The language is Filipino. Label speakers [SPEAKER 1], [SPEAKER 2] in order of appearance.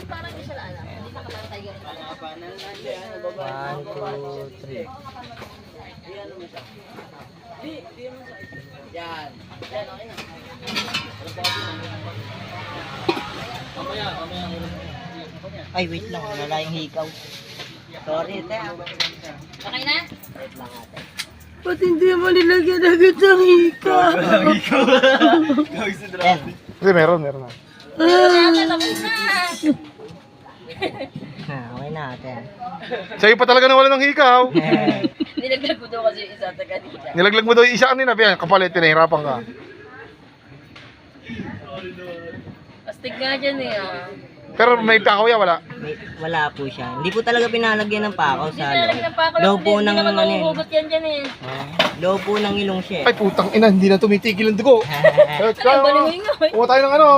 [SPEAKER 1] Parang hindi siya alam. Hindi nakapantay yun.
[SPEAKER 2] 1, 2, 3.
[SPEAKER 1] Yan. Yan, okay na.
[SPEAKER 2] Ay, wait lang. Wala yung hikaw. Sorry, te.
[SPEAKER 1] Okay na?
[SPEAKER 2] Wait lang ate.
[SPEAKER 3] Ba't hindi mo nilagyan agad ang hika?
[SPEAKER 2] Ten.
[SPEAKER 4] Hindi, meron na.
[SPEAKER 2] Okay na ate.
[SPEAKER 4] Sa'yo pa talaga nawala ng hikaw.
[SPEAKER 1] Nilaglag ko daw kasi yung isa sa kanina.
[SPEAKER 4] Nilaglag mo daw yung isa kanina, Bian. Kapalit, pinahirapan ka.
[SPEAKER 1] Astig nga dyan eh.
[SPEAKER 4] Pero may pakaw ya, wala.
[SPEAKER 2] Wala po siya. Hindi po talaga pinalagyan ng pakaw sa
[SPEAKER 1] Nilaglag ng pako
[SPEAKER 2] Low
[SPEAKER 1] lang.
[SPEAKER 2] po
[SPEAKER 1] Hindi
[SPEAKER 2] ng
[SPEAKER 1] naman
[SPEAKER 2] ano yun.
[SPEAKER 1] mahuhugot yan dyan eh.
[SPEAKER 2] Low po ng ilong siya.
[SPEAKER 4] Ay, putang ina, hindi na tumitigil ang dugo.
[SPEAKER 1] Ay, balingoy nga eh.
[SPEAKER 4] Kuha tayo ng ano.